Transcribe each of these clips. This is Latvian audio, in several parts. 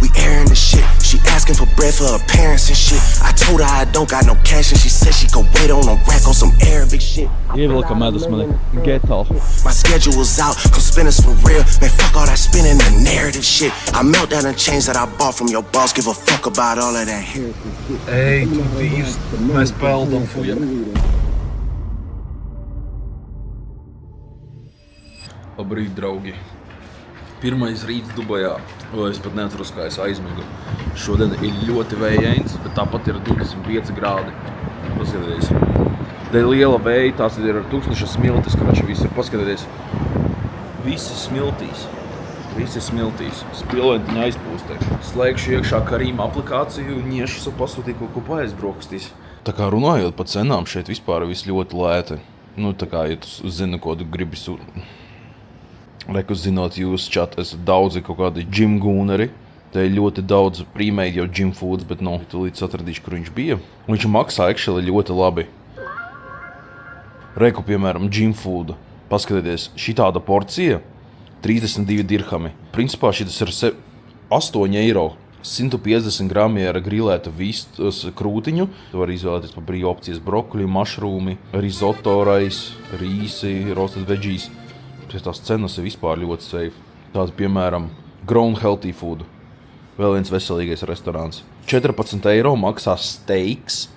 We airing the shit. She asking for bread for her parents and shit. I told her I don't got no cash and she said she could wait on a rack on some Arabic shit. Ievilka medus mani geto. My schedule's out, come spin us for real. Man, fuck all that spinning the narrative shit. I melt down the chains that I bought from your boss. Give a fuck about all of that heritage shit. Ej, tu Dievs, mēs peldam, fuja. Labrīt, draugi. Pirmais rīts Dubajā. O, es pat neatceros, kā es aizmigu. Šodien ir ļoti vējains, bet tāpat ir 25 grādi. Paskatieties. Dēļ liela vēja, tās ir tūkstoša smiltis, karači visi ir. Paskatieties. Visi smiltīs. Visi smiltīs. Spilventiņa aizpūstē. Slēgšu iekšā Karīma aplikāciju un iešu pasūtīt kaut ko paēst. Tā kā runājot par cenām, šeit vispār viss ļoti lēti. Nu, tā kā, ja tu zini, ko tu gribi Reku zinot, jūs čat esat daudzi kaut kādi gym gūneri. Te ir ļoti daudz pre-made jau gym foods, bet nu, tu līdz atradīšu, kur viņš bija. Un viņš maksā actually ļoti labi. Reku, piemēram, gym food. Paskatieties, šitāda porcija 32 dirhami. Principā šitas ir 8 eiro. 150 grami ar grilētu vistas krūtiņu. Tu vari izvēlēties pa brīvu opcijas brokuļi, mašrūmi, risotto, rais, rīsi, roasted veggies. Tās cenas ir vispār ļoti safe. Tāda, piemēram, Grown Healthy Food. Vēl viens veselīgais restorāns. 14 eiro maksā steiks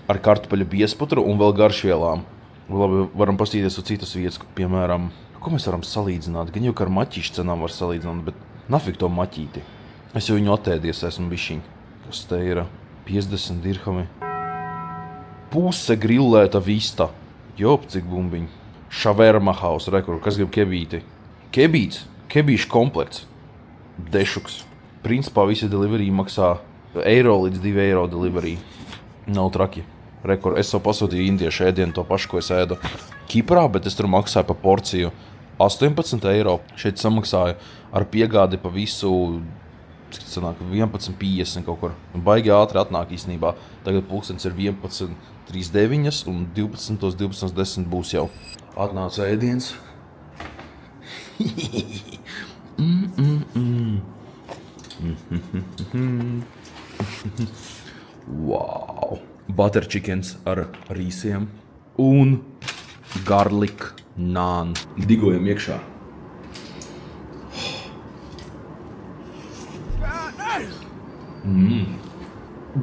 ar kartupeļu biesputru un vēl garšvielām. Labi, varam pastīties uz citas vietas, piemēram, ko mēs varam salīdzināt? Gan jau, ka ar maķīšu cenām var salīdzināt, bet nafik to maķīti. Es jau viņu atēdies esmu bišķiņ. Kas te ir? 50 dirhami. Puse grillēta vista. Jop, cik bumbiņi. Šaverma house, rekur, kas grib kebīti. Kebīts, kebīšu komplekts. Dešuks. Principā visi delivery maksā eiro līdz 2 eiro delivery. Nav traki. Rekur, es savu pasūtīju indiešu ēdienu, to pašu, ko es ēdu Kiprā, bet es tur maksāju pa porciju 18 eiro. Šeit samaksāju ar piegādi pa visu, cik sanāk, 11.50 kaut kur. Baigi ātri atnāk īstenībā. Tagad pulkstens ir 11.39 un 12.10 būs jau. Atnāca ēdiens. Wow! Butter chickens ar rīsiem un garlic naan. Digojam iekšā.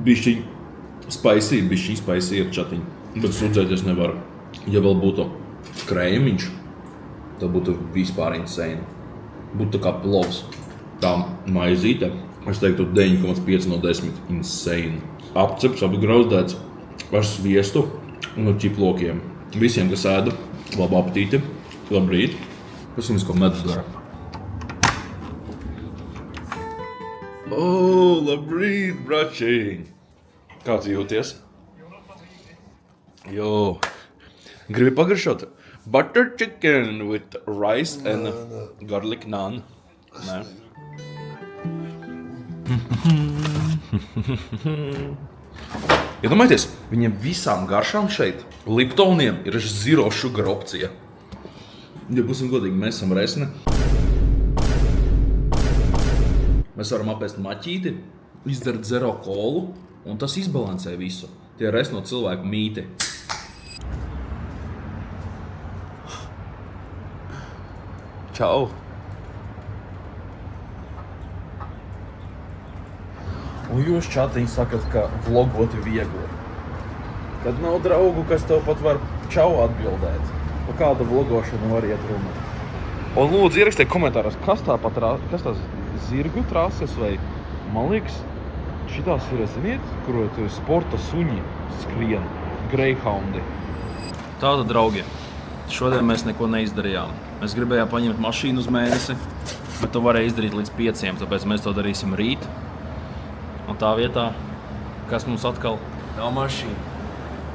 Bišķiņ spicy ir čatiņ, bet sudzēties nevar. Ja vēl būtu krēmiņš, tad būtu vispār insane. Būtu tā kā plovs. Tā maizīte, es teiktu 9,5 no 10. Insane. Apcepts, apgrauzdēts ar sviestu un ar ķiplokiem. Visiem, kas ēda, labu apetīti, labrīt. Kas jums ko medus dara? O, labrīt, bračiņ! Kāds jūties? Jo, gribi pagaršot? Butter chicken with rice and garlic naan. Nē. Iedomājieties, viņiem visām garšām šeit, Liptoniem, ir zero sugar opcija. Ja būsim godīgi, mēs esam resni. Mēs varam apēst maķīti, izdzert zero kolu, un tas izbalansē visu. Tie ir resno cilvēku mīti. Čau! Un jūs čatiņi sakat, ka vlogot ir viegli. Kad nav draugu, kas tev pat var čau atbildēt. Pa kādu vlogošanu var iet runa. Un lūdzu ierakstiet komentāros, kas tās zirgu trases vai, man liekas, šitās ir, ziniet, kur sporta suņi skrien, greyhoundi. Tāda, draugi, šodien mēs neko neizdarījām. Mēs gribējām paņemt mašīnu uz mēnesi, bet to varēja izdarīt līdz 5, tāpēc mēs to darīsim rīt. Un tā vietā, kas mums atkal? Nav mašīna.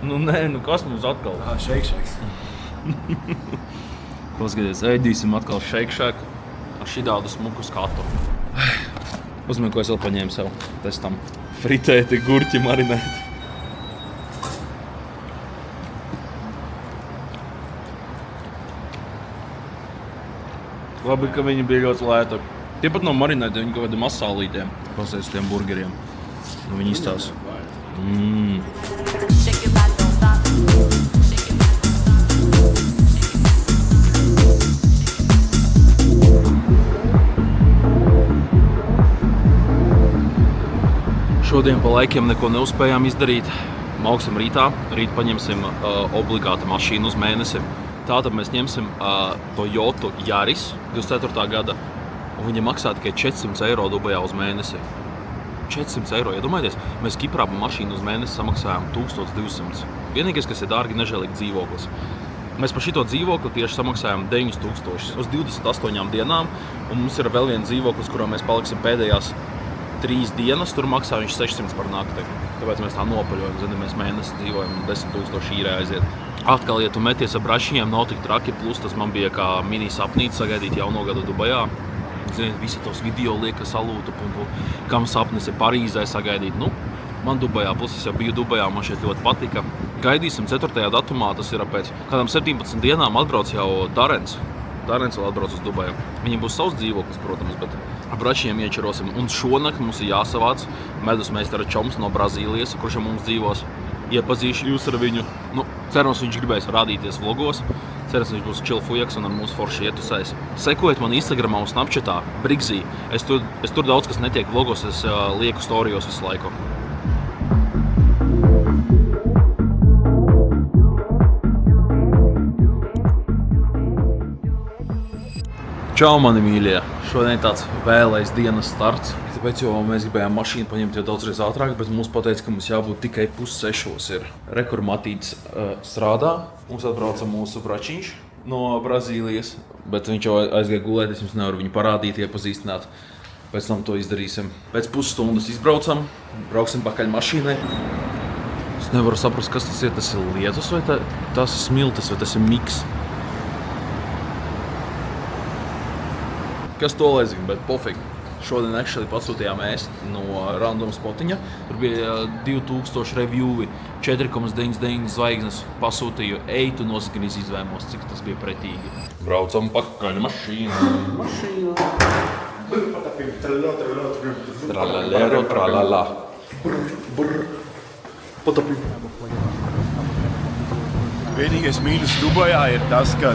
Nu nē, kas mums atkal? Shake Shack. Paskaties, ēdīsim atkal Shake Shack ar šitādu smuku skatu. Uzmanīgi, ko es vēl paņēmu sev. Testam fritēti, gurķi marinēti. Labi, ka viņi bija ļoti lēti. Tie pat nav marinēti, viņi kaut kādiem masālītiem. Pasēs tiem burgeriem. Nu, viņi izstās. Shake your body, don't stop. Shake your body. Šodien pa laikiem neko neuzspējām izdarīt. Mauksim rītā. Rīt paņemsim obligāti mašīnu uz mēnesi. Tātad mēs ņemsim Toyota Yaris 24. gada. Un viņa maksā tikai 400 eiro Dubajā uz mēnesi. 400 eiro, iedomājieties, mēs Kiprā pa mašīnu uz mēnesi samaksājām 1200. Vienīgais, kas ir dārgi, nežēlīgi dzīvoklis. Mēs par šito dzīvokli tieši samaksājām 9000 uz 28 dienām. Un mums ir vēl viens dzīvoklis, kurā mēs paliksim pēdējās 3 dienas, tur maksā viņš 600 par nakti. Tāpēc mēs tā nopaļojam, zini, mēs mēnesi dzīvojam un 10 000 īrē aiziet. Atkal, ja tu meties ar brašņiem, nav tik traki, plus tas man bija kā mini sapnīts sagaidīt jauno gadu Dubajā. Zini, visi tos video lieka salūtu, kam sapnis ir Parīzē sagaidīt. Nu, man Dubajā, plus es jau biju Dubajā, man šeit ļoti patika. Gaidīsim 4. datumā, tas ir pēc kādām 17 dienām atbrauc jau Darens. Darens vēl atbrauc uz Dubaju. Viņam būs savs dzīvoklis, protams, bet brašiem iečerosim. Un šonakt mums ir jāsavāc medus meistara čoms no Brazīlijas, kurš mums dzīvos. Iepazīšu jūs ar viņu. Nu, cerams, viņš gribēs rādīties vlogos. Cerams, viņš būs čilfujaks un ar mūsu forši ietusēs. Sekojiet man Instagramā un Snapchatā, Brigzī. Es tur daudz kas netiek vlogos, es lieku storijos visu laiku. Čau, mani mīļie! Šodien tāds vēlais dienas starts. Tāpēc jau mēs gribējām mašīnu paņemt jau daudzreiz ātrāk, bet mums pateica, ka mums jābūt tikai 5:30. Rekur Matīts strādā. Mums atbrauca mūsu bračiņš no Brazīlijas, bet viņš jau aizgāja gulēt, es jums nevaru viņu parādīt, iepazīstināt. Pēc tam to izdarīsim. Pēc pusstundas izbraucam, brauksim pakaļ mašīnai. Es nevaru saprast, kas tas ir. Tas ir lietus vai tas ir smiltis vai tas ir miks? Kas to lai zina, bet pofīgi. Šodien actually pasūtījām ēst no random spotiņa. Tur bija 2000 reviewi, 4,99 zvaigznes. Pasūtīju, ej, tu nosakinies izvēmos, cik tas bija pretīgi. Braucam pakaļ mašīnu. Tralalero, tralala. Vienīgais mīnus Dubajā ir tas, ka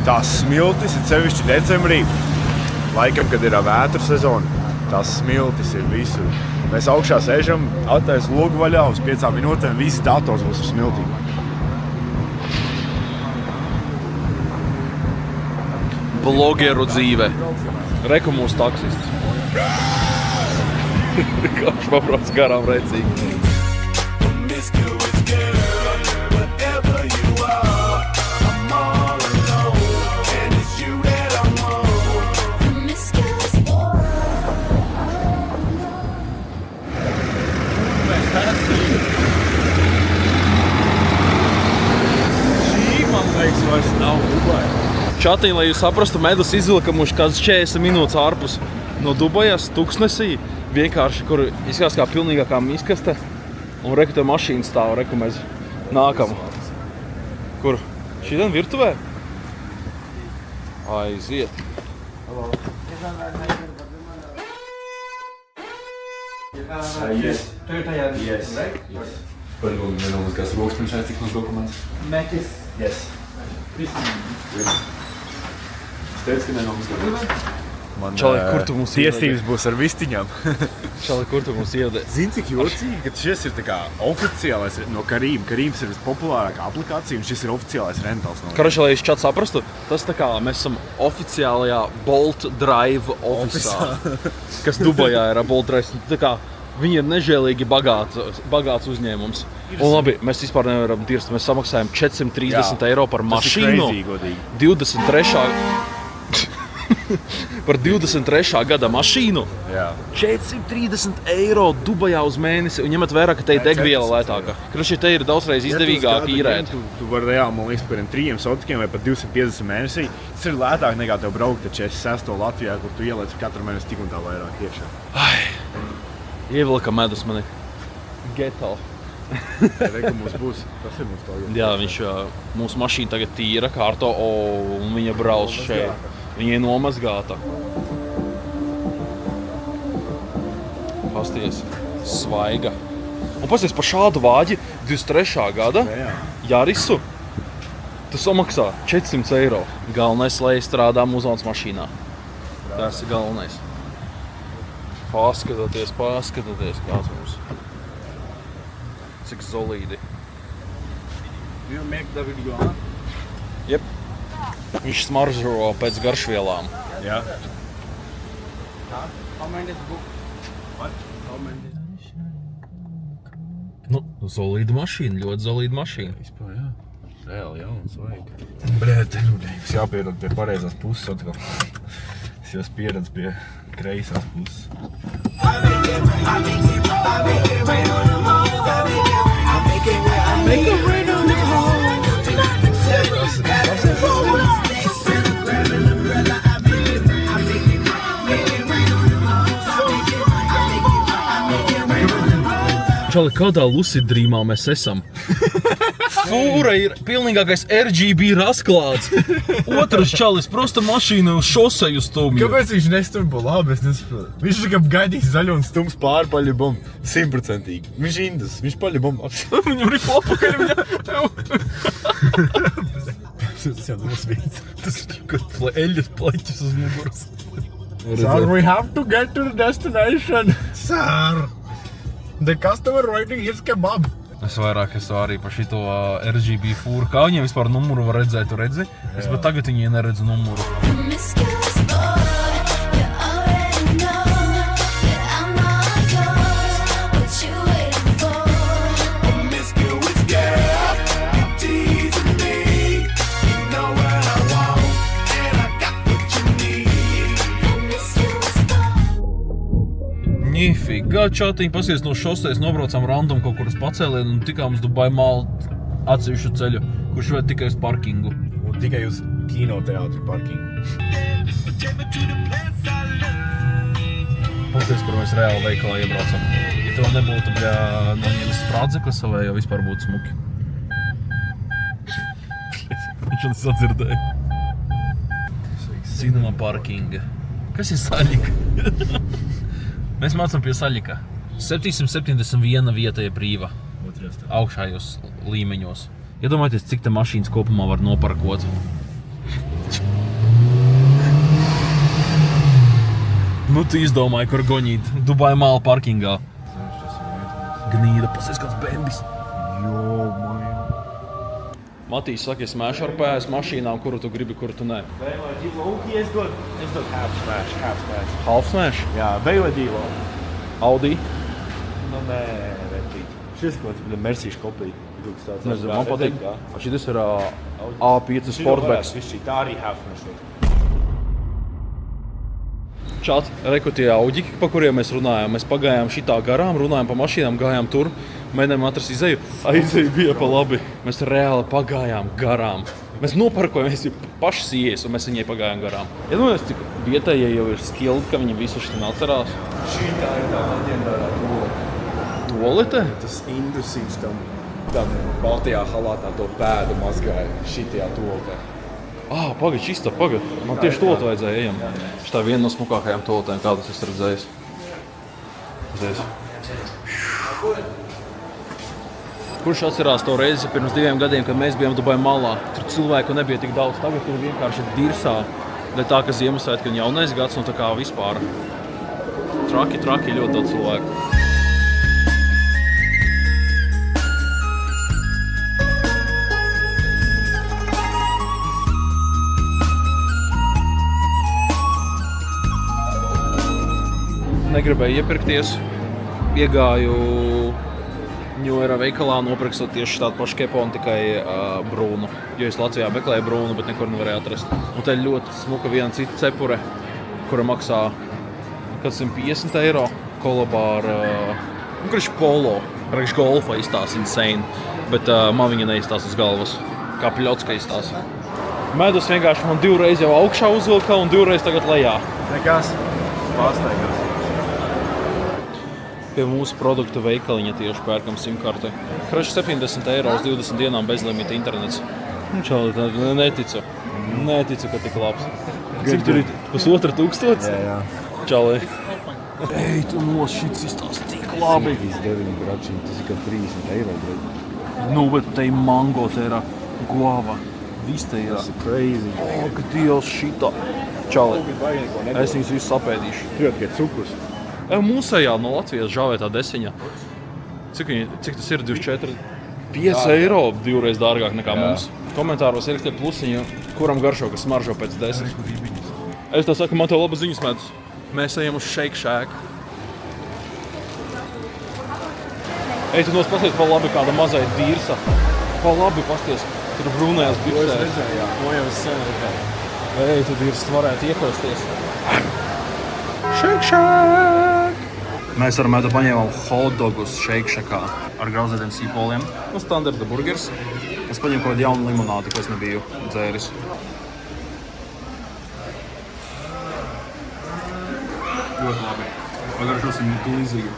tās smiltis ir sevišķi decembrī. Laikam, kad ir vētru sezona, tās smiltis ir visur. Mēs augšā sēžam, attaisa logu vaļā uz 5 minūtēm, viss dators būs ar smiltīm. Blogeru dzīve. Reku mūsu taksists. Kāds pabrauc garām rēcīgi. Čatīn, lai jūs saprastu, medus izvilka mums kāds 40 minūtes ārpus no Dubajas, tuksnesī, vienkārši, kur izskatās kā pilnīgākā miskaste. Un reku te mašīna stāv, reku mēs nākam. Kur? Šitien virtuvē? Aiziet. Yes. Yes. Varbūt nenomiskās rokas pirms aiztikt no dokuments. Mekis. Yes. Es teicu, ka nenomiskās. Man Čali, kur tu mums tiesības būs ar vistiņām. Čali, kur tu mums iedē? Zini, cik jocīgi, ka šis ir tā kā oficiālais no Karīm. Karīms ir vispopulārākā aplikācija un šis ir oficiālais rentals. Karoči, lai jūs čat saprastu, tas tā kā mēs esam oficiālajā Bolt Drive ofisā, kas Dubajā ir Bolt Drive. Tā kā viņi ir nežēlīgi bagāts uzņēmums. Un labi, mēs vispār nevaram dirst, mēs samaksājam 430 eiro par mašīnu. Tas ir crazy, godīgi. Par 23. gada mašīnu. Jā. 430 eiro Dubajā uz mēnesi. Un ņemat vērā, ka te ir degviela lētāka. Kruši, te ir daudzreiz izdevīgāk īrēt. Tu vari reāli, man liekas, par 3 sotikiem vai par 250 mēnesī. Tas ir lētāk nekā tev braukt ar 46. Latvijā, kur tu ieliec katru mēnesi tik un tā vairāk iekšā. Ievilka medus mani. Geto. Reku mums būs. Tas ir mums tagad. Jā, mūsu mašīna tagad tīra kārto, un viņa brauc šeit. Viņa ir nomazgāta. Pasties, svaiga. Un pasties par šādu vāģi 23. gada Jarisu. Tu samaksā 400 eiro. Galvenais, lai strādā muzonas mašīnā. Tas ir galvenais. Paskatieties, kāds mums. Cik solīdi. You make the video, huh? Jep. Viņš smaržo pēc garšvielām. Jā. How many days book? What? How many days? Nu, solīda mašīna, ļoti solīda mašīna. Vispār, jā. Reāli jauns vajag. Bļēt, jums jāpierod pie pareizās puses atkal. Es jau pieredzu pie kreisās puses. Čali, kādā lucid dreamā mēs esam? Fūra ir pilnīgākais RGB rasklāts. Otrs čalis prosta mašīna uz šoseju stumju. Kāpēc viņš nestumpa labi? Es nesaprotu. Viņš tikai gaidīs zaļo un stums pāri paļubam. 100%. Viņš indus. Viņš paļubam. Viņam ir papakaļ Tas jau nosvīts. Tas ir kaut eļas pleķis uz muguras. Sir, we have to get to the destination. Sir, the customer waiting his kebab. Es vairāk esmu arī par šito RGB fūru. Kā viņiem vispār numuru var redzēt, tu redzi? Es pat tagad viņiem neredzu numuru. Promiscuous boy, you already know that I'm not yours. What you waiting for? Promiscuous girl, you teasing me. You know what I want, and I got what you need. Promiscuous boy. Nifigā čatiņi, pasies no šosejas, nobraucām random kaut kur uz pacēlienu un tikām uz Dubai Mall atsevišķu ceļu, kurš ved tikai uz parkingu. Un tikai uz kinoteātru parkingu. Pasies, kur mēs reāli veikalā iebraucam. Ja tev nebūtu, noņemis sprādzekli savai, jau vispār būtu smuki. Viņš un sadzirdēja. Cinema parkinga. Kas ir saļika? Mēs mācam pie saļika. 771 vieta ir brīva. Augšējos līmeņos. Iedomājieties, cik te mašīnas kopumā var noparkot. Nu, tu izdomāji, kur goņīt. Dubai Mall parkingā. Gnīda, pasies kāds bembis. Matīs saka, es smēšu ar pēs mašīnām, kuru tu gribi, kuru tu ne. Es dod half smash. Half smash? Jā, Beiledīlo. Audi? Nu, nē, vecīt. Šis kaut kāds Mercedes kopija. Nezinu, man patīk. Šitas ir A5 Sportbacks. Tā arī half smash. Čāt, reku tie Audi, pa kuriem mēs runājām. Mēs pagājām šitā garām, runājām pa mašīnām, gājām tur. Mēģinājām atrast izēju. Izēju bija pa labi. Mēs reāli pagājām garām. Mēs noparkojamies pašas ies, un mēs viņai pagājām garām. Iedomājies, cik vietējie jau ir skildi, ka viņi visu šitien atcerās. Šī tā ir tā leģendārā tolete. Tolete? Tas indusīts tam baltajā halātā to pēdu mazgāja šitajā toletē. Pagaid, šis tā, pagaid. Man tieši toletu vajadzēja, ejam. Šitā viena no smukākajām toletēm, kādas es redzējis. Kurš atcerās to reizi pirms 2 gadiem, kad mēs bijām Dubai Mallā? Tur cilvēku nebija tik daudz, tagad tur vienkārši dirsā. Dēļ tā, ka Ziemassvētki un jaunais gads, nu tā kā vispār. Traki, ļoti daudz cilvēku. Negribēju iepirkties, iegāju Ņujorā veikalā, nopirkstot tieši tādu pašu keponu, tikai brūnu. Jo es Latvijā meklēju brūnu, bet nekur nevarēju atrast. Un te ļoti smuka viena cita cepure, kura maksā 150 eiro. Kolabā ar polo, priekš golfa izstās insane, bet man viņa neizstās uz galvas, kā pļocka izstās. Medus vienkārši man 2 reizi jau augšā uzvilka un 2 reizi tagad lejā. Nekas, pārsteigās. Pie mūsu produktu veikaliņa tieši pērkam simkarti. Kraši 70 eiro uz 20 dienām bezlimita internets. Čali, neticu. Neticu, ka tik labs. Cik tur ir? 1500? Jā. Čali. Ej, tu šits izstās tik labi. 39 grači, tas ir kā 30 eiro. Nu, bet te ir mango, te ir guava. Viss te ir. Tas ir crazy. O, ka Dievs šitā. Čali, es viņus visus sapēdīšu. Tur tikai cukurs. Mūsējā no Latvijas žāvētā desiņā. Cik tas ir 24? 5 eiro divreiz dārgāk nekā mums. Komentāros ielikt plusiņu, kuram garšo, kas smaržo pēc 10. Es tā saku, man tev laba ziņas medus. Mēs ejam uz Shake Shack. Ej, tu nos pasties pa labi kāda mazai dīrsa. Pa labi pasties, tur brūnējās biksēs. To jau es sen redzēju. Ej, tu dīrs varētu iekosties. Shake Shack! Mēs ar medu paņēmām hotdogus Shake Shackā ar grauzētiem sīpoliem. Nu, standarta burgers. Es paņēmu kaut kādu jaunu limonādi, ko es nebiju dzēris. Ļoti labi. Pagaršosim gliziju.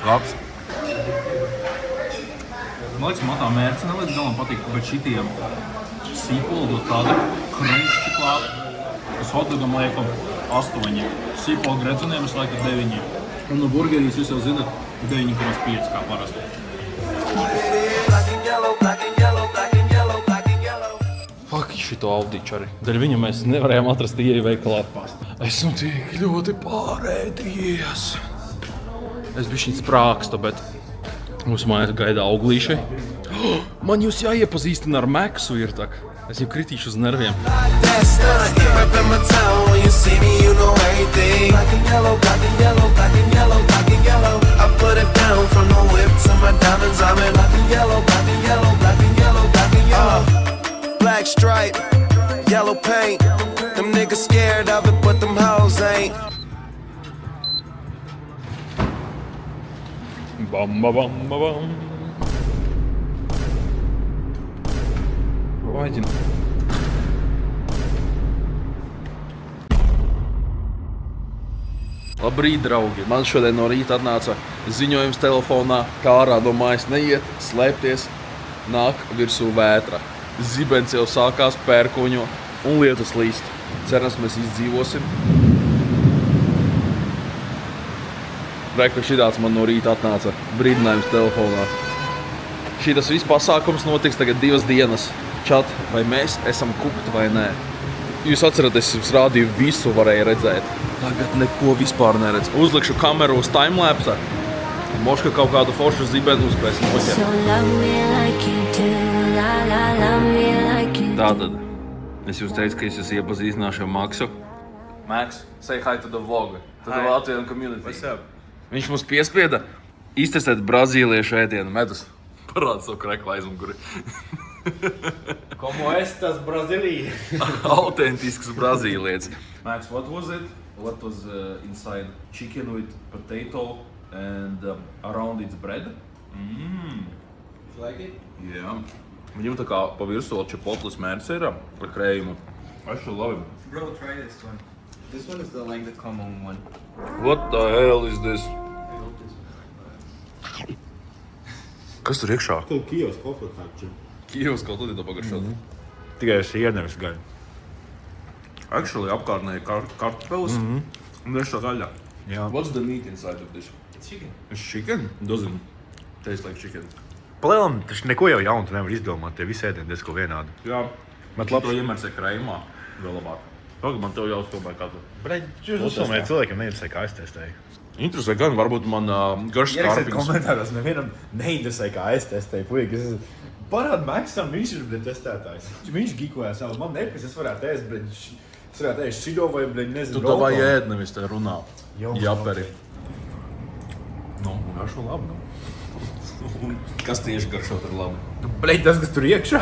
Labs. Man liekas, man tā mērce nelīdz galam patīk, bet šitiem sīpoli dod tādu krunču klāt. Es hotdogam lieku 8. Sīpoli gredzuniem es lieku 9. Un no burgerīs jūs jau zinat 9,5 kā parasti. Fuck, šito Audīču arī. Daļ viņu mēs nevarējām atrast ieeju veikalā. Esmu tik ļoti pārēdījies. Es bišķiņ sprākstu, bet mūsu mājās gaida auglīši. Man jūs jāiepazīstina ar Maxu ir tak. Es jau kritīšu uz nerviem. That stunt, reppin' my town. When you see me, you know everything. Black and yellow, black and yellow, black and yellow, black and yellow. I put it down from the whip to my diamonds. I'm in black and yellow, black and yellow, black and yellow, black and yellow. Black stripe, yellow paint. Them niggas scared of it, but them hoes ain't. Bam, bam, bam, bam. Vaidina. Labrīt, draugi! Man šodien no rīta atnāca ziņojums telefonā, kā ārā no mājas neiet, slēpties, nāk virsū vētra. Zibens jau sākās pērkoņo un lietus līst. Cerams, mēs izdzīvosim. Reku šitāds man no rīta atnāca brīdinājums telefonā. Šitas viss pasākums notiks tagad 2 dienas. Čat, vai mēs esam kupti vai nē? Jūs atceraties, es jums rādīju visu, varēju redzēt. Tagad neko vispār neredz. Uzlikšu kameru uz timelapsa. Moška kaut kādu foršu zibenu uzspēs noķert. So love me like you do, la la, love me like you do. Tātad, es jums teicu, ka es jūs iepazīstināšu ar Maksu. Max, say hi to the vlog, to the Latvian community. What's up? Viņš mums piespieda iztestēt brazīliešu ēdienu medus. Parāda savu kreklu aizmuguri. Como estas Brazīlija? Autentisks brazīlietis. Max, what was it? What was inside? Chicken with potato and around its bread? Like it? Jā. Viņam tā kā pa virsū vēl čipotles mērce ir ar krējumu. Es šo labi. Bro, try this one. This one is the common one. What the hell is this? Kas tur iekšā? Tur Kijos koflekāči. Kijos kaut lieta pagaršot. Tikai es ienevis gaļu. Actually, apkārtnē ir kartupeles un iekšā gaļa. Jā. What's the meat inside of this? It's chicken. It's chicken? Doesn't taste like chicken. Palielam, taču neko jau jaunu tu nevar izdomāt, tie visi ēdieni diezko vienādi. Jā. Bet To labs. iemērcē krējumā. Vēl labāk. Pagaid, man tev jau tomēr kādu. Bļaļ, jūs uzdomājat cilvēkiem neinteresē, kā es testēju. Interesē gan, varbūt man garš Ierakstiet skarpins. komentāros, nevienam neinteresē, kā es testēju. Puikas, parād Maksam, viņš ir testētājs. Viņš gikoja savu, man nepis, es varētu ēst, bet es varētu ēst šido vai, nezinu, Tu tavā ēd, nevis te runā. Jo, Japeri. Nu, garšo labi, nu. Kas tieši garšot ir labi? Bļaļ, tas, kas tur iekšā.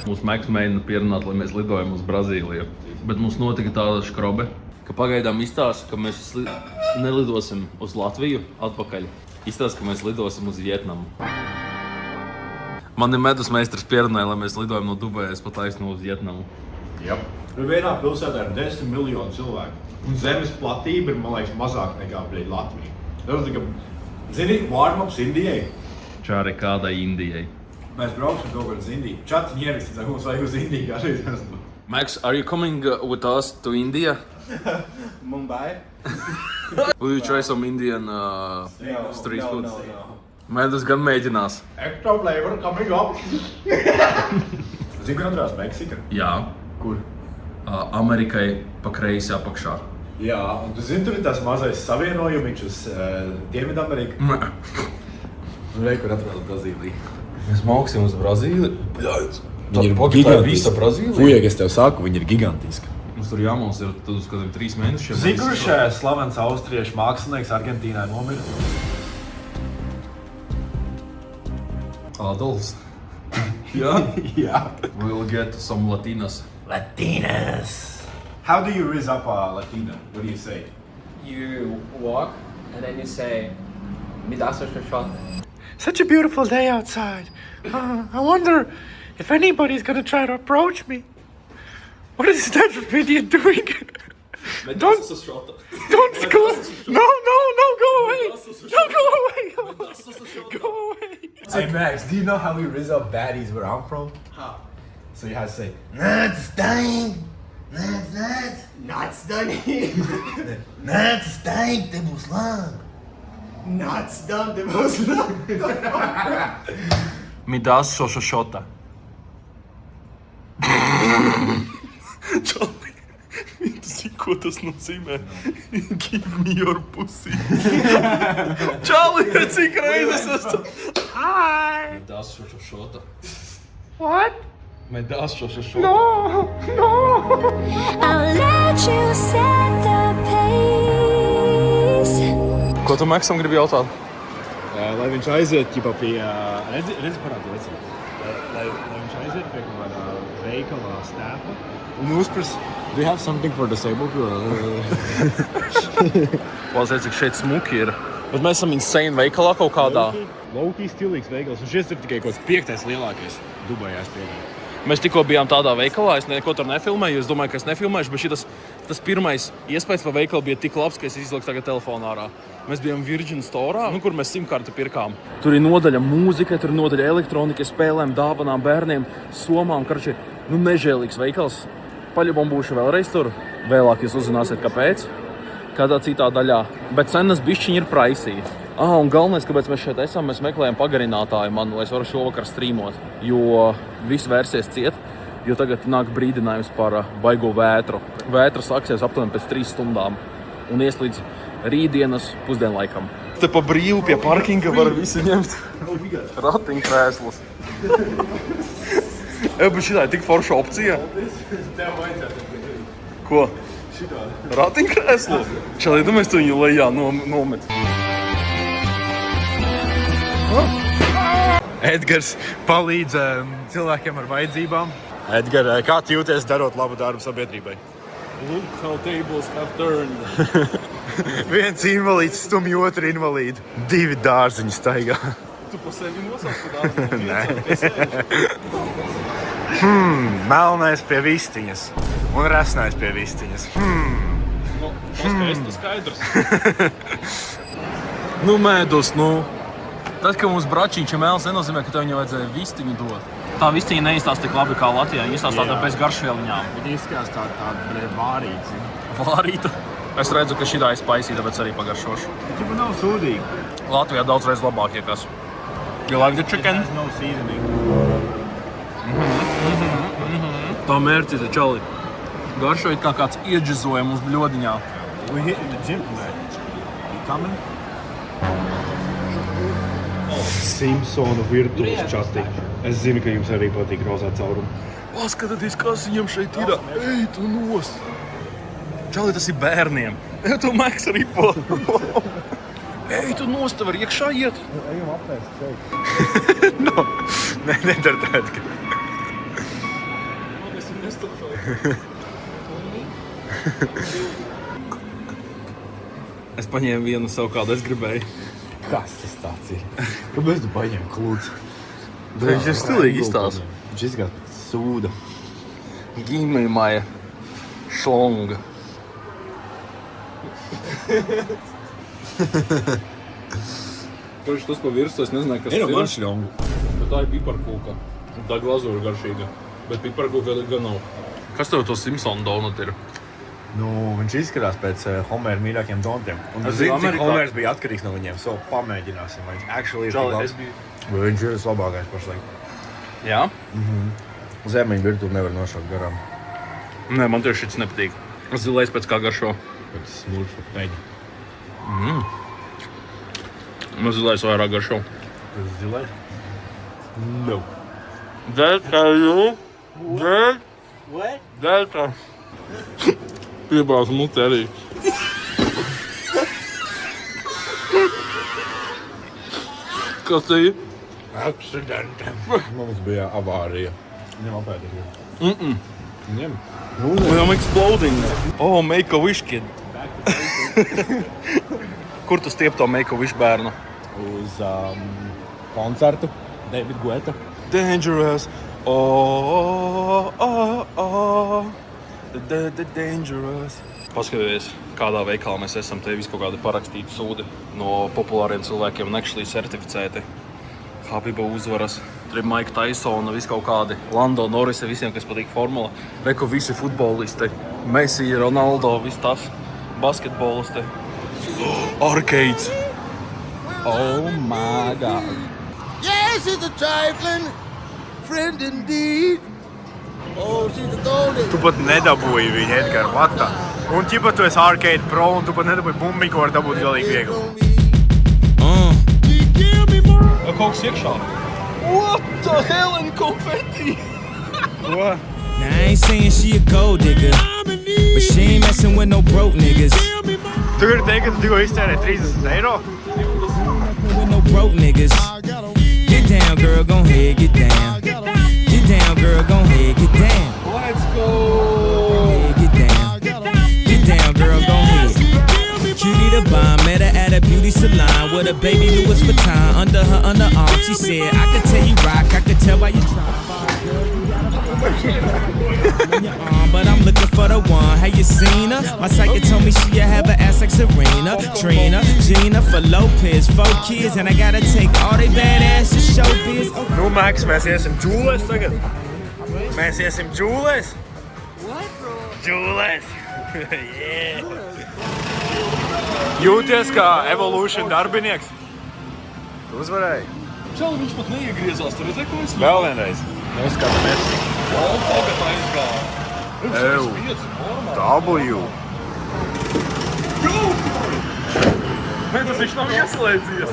Mūsu Meks mēģina pierunāt, lai mēs lidojam uz Brazīliju. Bet mums notika tāda škrobe, ka pagaidām izstāsta, ka mēs nelidosim uz Latviju atpakaļ. Izstāsta, ka mēs lidosim uz Vietnamu. Mani medus meistars pierunāja, lai mēs lidojam no Dubajas pa taisnu uz Vietnamu. Jā. Vienā pilsētā ir 10 miljoni cilvēku. Un zemes platība ir, man liekas, mazāk nekā, bļaļ, Latvija. Tas ir, zini, warm-ups Indijai. Čāri kādai Indijai. Mēs brauksim kaut kādā uz Indiju. Čatiņi ierakstīt, lai mums vajag uz Indiju kādreiz. Max, are you coming with us to India? Mumbai? Will you try some Indian street food? Medus gan mēģinās. Extra flavor coming up. Zini, kur atrās Meksika? Jā. Kur? Amerikai pa kreisi apakšā. Jā, un tu zini, tur ir tās mazais savienojumiņš uz Dienvidameriku. Rei, kur atrās Brazīlija. Mēs mauksim uz Brazīliju. Viņi ir gigantiski. Visa Brazīlija. Fujek, es tev saku, viņi ir gigantiski. Mums tur jāmals ir tad uz kādiem 3 mēnešiem. Zini, kurš slavens austriešu mākslinieks Argentīnā nomira? Adolfs. Jā? Jā. We'll get some Latinas. Latinas. How do you raise up a Latina? What do you say? You walk and then you say, "Me dá sua xoxota." Such a beautiful day outside. I wonder if anybody's gonna try to approach me. What is that idiot doing? Don't go. No, go away. No, go away. Go away. Hey Max, do you know how we raise up baddies where I'm from? How? So you have to say, Nuts stank. Nuts stank. Nuts stank, det būs lang. Nuts stank, det būs lang. Me dás sua xoxota. Čali, tu zini, ko tas nozīmē? Give me your pussy. Čali, cik reizes esmu? Hi. Me dás sua xoxota. What? Me dás sua xoxota. No. I'll let you set the pace. Ko tu Maksam gribi jautāt? Lai viņš aiziet, ķipa pie, redzi parādi, lai viņš aiziet pie kaut kādā veikalā stēpa un uzpras, do you have something for disabled people? Klausies, cik šeit smuki ir. Bet mēs esam insane veikalā kaut kādā. Low-key stilīgs veikals, un šis ir tikai kaut kāds 5. lielākais Dubajā, es pieņēmu. Mēs tikko bijām tādā veikalā, es neko tur nefilmēju, es domāju, ka es nefilmēšu, bet tas pirmais iespējas par veikalu bija tik labs, ka es izliku tagad telefonā ārā. Mēs bijām Virgin Storā, kur mēs simkarti pirkām. Tur ir nodaļa mūzika, tur ir nodaļa elektronika, spēlēm, dāvanām, bērniem, somām, karči, nežēlīgs veikals. Paļabam būšu vēlreiz tur, vēlāk jūs uzzināsiet, kāpēc, kādā citā daļā, bet cenas bišķiņi ir praisīgi. Un galvenais, kāpēc mēs šeit esam, mēs meklējam pagarinātāju manu, lai es varu šovakar strīmot, jo viss vērsies ciet, jo tagad nāk brīdinājums par baigo vētru. Vētra sāksies aptuveni pēc 3 stundām un ies līdz rītdienas pusdienlaikam. Te pa brīvu pie parkinga var visi ņemt ratiņkrēslus. Bet šitā ir tik forša opcija. Tev vajadzētu. Ko? Ratiņkrēslu? Čalī, mēs tu viņu lejā nomet. Edgars palīdz cilvēkiem ar vajadzībām. Edgar, kā tu jūties darot labu darbu sabiedrībai? Look how tables have turned. Viens invalīds stumj otru invalīdu. 2 dārziņi staigā. Tu pa sevi nosauc dārziņu? Melnais pie vistiņas un resnais pie vistiņas. Tas skaidrs. Mēdus, Tad, kad mums bračiņš ir mēls, nenozīmē, ka tev viņam vajadzēja vistiņu dot. Tā vistiņa neizstāsta tik labi kā Latvijā, viņa izstāsta tāda bez garšvieliņām. Viņa izskatās tāda vārīta. Vārīta? Es redzu, ka šitā ir spicy, tāpēc arī pagaršošu. Viņa nav sūdīga. Latvijā daudz reiz labāk iekas. You like the chicken? There's no seasoning. Tā mērķis ir čali. Garšo it kā kāds iedžizoja mums bļodiņā. We hit in the gym tonight. You coming? Simpsonu virtuves čati. Es zinu, ka jums arī patīk rozā caurumu. Paskatieties, kas viņam šeit ir. Ej, tu nost! Čali, tas ir bērniem. Ej, tu Maks ripo. Ej, tu nost, tev var iekšā iet. Ejam apēst šeit. No, nedara tādu. Es paņēmu vienu sev, kādu es gribēju. Kas tas tāds ir? Kāpēc tu paņem klūdz? Viņš ir stilīgi izstāsta. Viņš izskatās pēc sūda. Give me my schlong. Kurš tas pa virsu, es nezināju, kas Ir tas man ir. šļongu. Bet tā ir piparkūka. Tā glazūra garšīga. Bet piparkūka gan nav. Kas tev to Simpsonu donut ir? Nu, viņš izskatās pēc Homēra mīļākiem dontiem. Un Es zinu, biju cik Amerikā. Homērs bija atkarīgs no viņiem. So, pamēģināsim, vai viņš actually ir tik Čali, labs. es biju. Vai viņš ir vislabākais pašlaik. Jā? Zemeņu virtuvi nevar nošaukt garām. Nē, man tieši šis nepatīk. Zilais pēc kā garšo. Pēc smulču peļi. Man zilais vairāk garšo. Pēc zilais? No. Delta. Piebrauc muti arī. Kas te ir? Accidentam. Mums bija avārija. Ņem apēdīt. Ņem. I'm exploding. Oh, Make-A-Wish kid. Kur tu stiep to Make-A-Wish bērnu? Uz koncertu. David Guetta. Dangerous. Oh, oh, oh. The dangerous. Paskaties, kādā veikalā mēs esam. Te viss kaut kādi parakstīti sūdi no populāriem cilvēkiem un actually certificēti. Habiba uzvaras. Tur ir Mike Tysona, viss kaut kādi. Lando Norrise, visiem, kas patīk formula. Reku visi futbolisti. Messi, Ronaldo, viss tas. Basketbolisti. Arcades. Oh my God. Yes, it's a trifling friend indeed. Oh, she's a golden. Tu pat nedabūji viņu, Edgar, vatā. Un ķipa tu esi Arcade Pro un tu pat nedabūji bumbiņu, ko var dabūt galīgi viegli. Kaut kas iekšā. What the hell in confetti? Ko? Now I ain't saying she a gold digger, but she ain't messing with no broke niggas. Tu gribi teikt, ka tu tikko iztērēji 30 eiro? With no broke niggas. Get down, girl, gon' head, get down. Get down, girl, gon' head, get down. Let's go! Get down. Get down, girl, gon' head. Cutie the bomb, met her at a beauty salon with a baby Louis Vuitton under her underarm. She said, I could tell you rock, I could tell by your but I'm looking for the one. Have you seen her? My psychic told me she have an ass like Serena, Trina, Gina, for Lopez, 4 kids, and I gotta take all they badass to showbiz. Nu, Maks, mēs iesim džūlēs tagad. Mēs iesim džūlēs. What, bro? Džūlēs. Yeah. Jūties kā Evolution darbinieks? Tu uzvarēji. Čau, viņš pat neiegriezās. Tur redzēji, ko es Vēl vienreiz. Neskatāmies. tagad aizgāja. Ew. W. Nē, tas viņš nav ieslēdzies.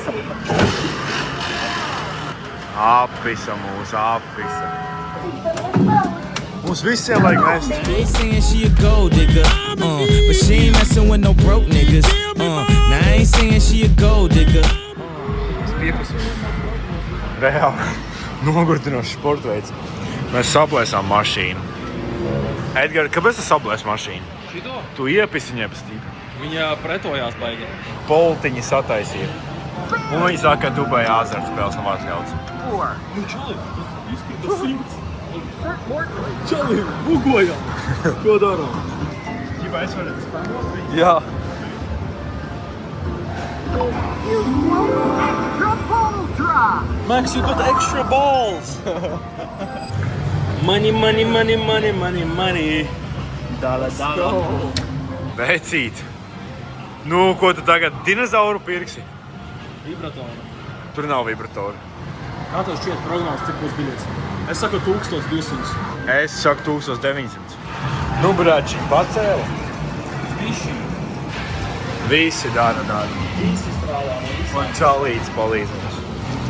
Apisa mūs, apisa. Mums visiem vajag mest. They ain't saying she a gold digger, but she ain't messing with no broke niggas. Now I ain't saying she a gold digger. Reāli nogurdinošs sportveids. Mēs saplēsām mašīnu. Edgar, kāpēc tu saplēsi mašīnu? Šito? Tu iepisi viņai pa stīpu. Viņa pretojās baigi. Poltiņi sataisīja. Un viņi saka, ka Dubai azartspēles nav atļauts. Nu, čali, izkrita 100. Čali, bugojam. Ko darām? Ģibā, es varētu spēlēt viņu? Jā. Max, you got extra balls. Money, money, money, money, money, money. Let's go. Vecīt. Nu, ko tu tagad dinozauru pirksi? Vibratora. Tur nav vibratori. Kā tev šķiet prognozes, cik būs biļets? Es saku 1200. Es saku 1900. Nu, brači, pacēla. Viši. Visi dara. Visi strādā. Man čalīts palīdz mums.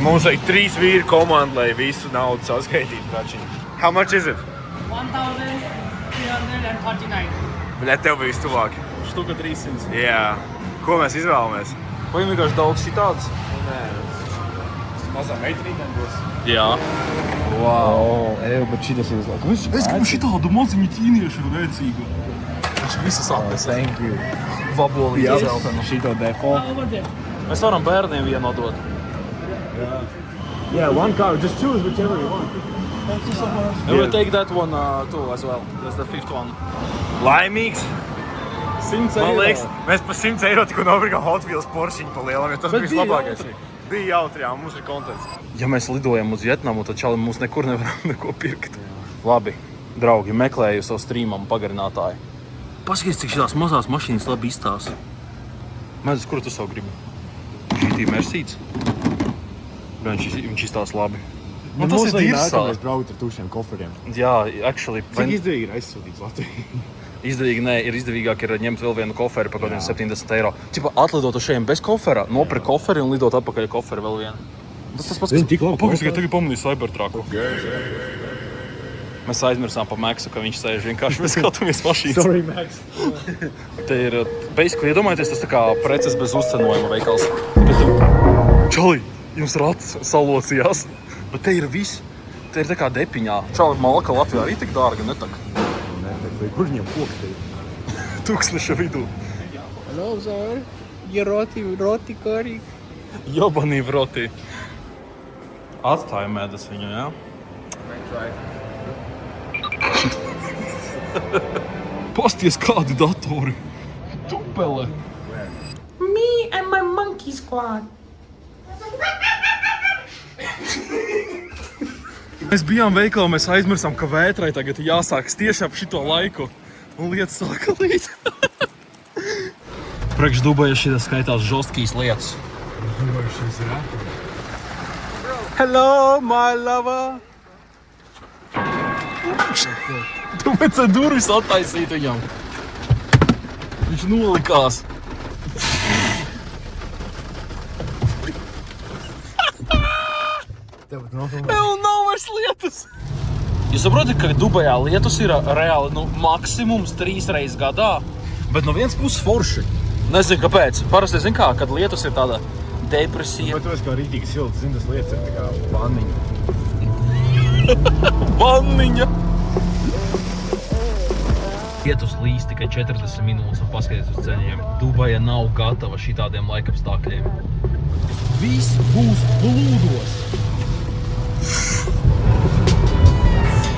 Mums vajag 3 vīru komandu, lai visu naudu saskaitītu, brači. How much is it? 1,339. Bļet, tev bija stuvāk. Štuka 300. Jā. Ko mēs izvēlamies? Vai vienkārši daudz citāds? Mazā meitnītēm būs. Jā. Wow. Bet šitas ir uzlāk. Es gribu šitādu maziņu ķīniešu rēcīgu. Viņš visas atnes. Thank you. Vabolī izeltenu. Šito defo. Mēs varam bērniem vienu nodot. Yeah, one car. Just choose whichever you want. I will take that one too as well. That's the 5th one. Laimīgs. 100 Man eiro. liekas, mēs par 100 eiro tikko nopirkām Hot Wheels Poršiņu pa lielam, jo tas Bet bija bija labākais. jautri. Bija jautri, jā, mums ir kontents. Ja mēs lidojam uz Vietnamu, tad čalim mums nekur nevaram neko pirkt. Labi, draugi, meklēju savu streamam pagarinātāju. Paskaties, cik šitās mazās mašīnas labi izstāsta. Mēdz, kuru tu savu gribi? GT Mercedes. Viņš izstāsta labi. Man tas ir dīrsā. Mēs braukt ar tūšiem koferiem. Jā, actually. Cik izdevīgi ir aizsūtīts Latviju? Izdevīgi, nē, ir izdevīgāk ir ņemt vēl vienu koferi par kaut kādiem 70 eiro. Cipa atlidot uz šeit bez kofera, nopirkt koferi un lidot atpakaļ koferi vēl vienu. Tas pats, Viņi tik labi Pagaidzi, koferi. tagad pamanīju Cybertrucku. Mēs aizmirsām par Maxu, ka viņš sēž vienkārši mēs skatāmies mašīnas. Sorry, Max. Te ir, basically, iedomājieties, tas tā kā preces bez uzcenojuma veikals. Čali, jums rats salocījās, bet te ir viss. Te ir tā kā depiņā. Čali, malka Latvijā arī tik dārga, ne tak? Kur viņam koki te ir? Tūkstneša vidū. Hello, sir. You roti curry. Jobanī v roti. Atstāja medus viņu, jā? Pasties kādi datori. Tupele. Me and my monkey squad. Mēs bijām veikalā, mēs aizmirsām, ka vētrai tagad jāsākas tieši ap šito laiku. Un lietas sāka līt. Priekš Dubaja šitas skaitās žostkīs lietas. Hello, my lover! Tu pēc durvis attaisīt viņam. Viņš nolikās. Vēl nav vairs lietus. Jūs saprotat, ka Dubajā lietus ir reāli maksimums 3 reizes gadā, bet no vienas puses forši. Nezinu, kāpēc. Parasti zinu kā, kad lietus ir tāda depresija. Bet tu esi kā rītīgi silts, zini, tas lietas ir tā kā vanniņa. Vanniņa! Lietus līs tikai 40 minūtes un paskaties uz ceļiem. Dubaja nav gatava šitādiem laikapstākļiem. Viss būs plūdos.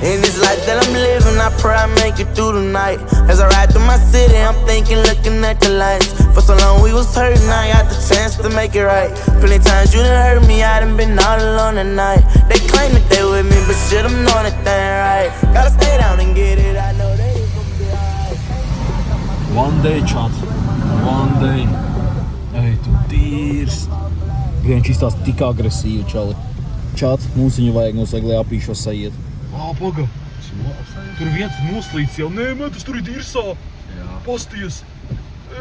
In this life that I'm living, I pray I make it through the night. As I ride through my city, I'm thinking, looking at the lights. For so long we was hurting, I got the chance to make it right. Plenty times you done hurt me, I done been all alone at night. They claim that they with me, but shit, I'm knowing that they ain't right. Gotta stay down and get it, I know they ain't gonna be alright. One day, chat. One day. Ej, tu dirst. Viņš izstāsta tik agresīvi, čali. Čat, mums viņu vajag, lai apīšos sajiet. Paga. Tur viens noslīdis jau. Nē, man tas tur ir dirsā. Pasties.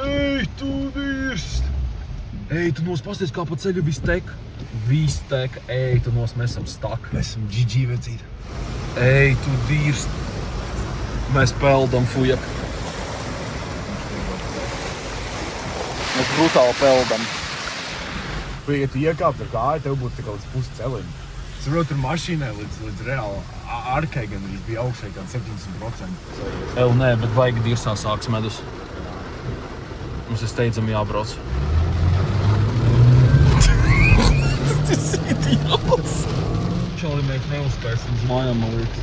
Ej, tu dirst. Ej, tu nos pasties, kā pa ceļu viss tek. Viss tek. Ej, tu nos, mēs esam stak. Mēs esam GG vecīt. Ej, tu dirst. Mēs peldam, fujak. Mēs brutāli peldam. Ja tu iekāpt ar kāju, tev būtu tā kā līdz pusi celiņu. Es saprotu, tur mašīnai līdz reāli arkai gan arī bija augšai kā 70%. Nē, bet vajag dirsā sāks medus. Mums ir steidzami jābrauc. Tas ir idiots. Čali mēs neuzspēsim uz mājām, man liekas.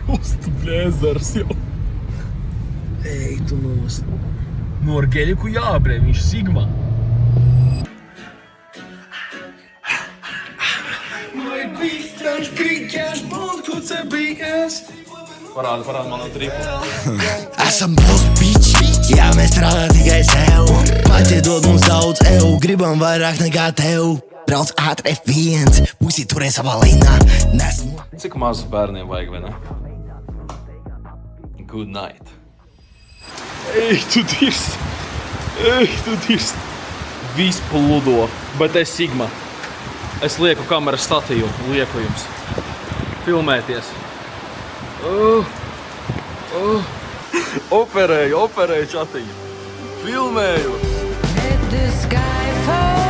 Prostu blēzars jau. Ej, tu nost. No ar Geļiku jābrē, viņš Sigma. Parāda man tripu. Esam boss bitch, jā, mēs strādā tikai sev. Patiedod mums daudz evu, gribam vairāk nekā tev. Brauc ātri F1, pusi turē savā līnā. Cik mazus bērniem vajag, vai ne? Good night. Ej, tu dirst. Ej, tu dirst. Viss pludo, bet es Sigma. Es lieku kameras statīvu, lieku jums. Filmēties. Operēju čatiņu. Filmēju. Let the sky fall.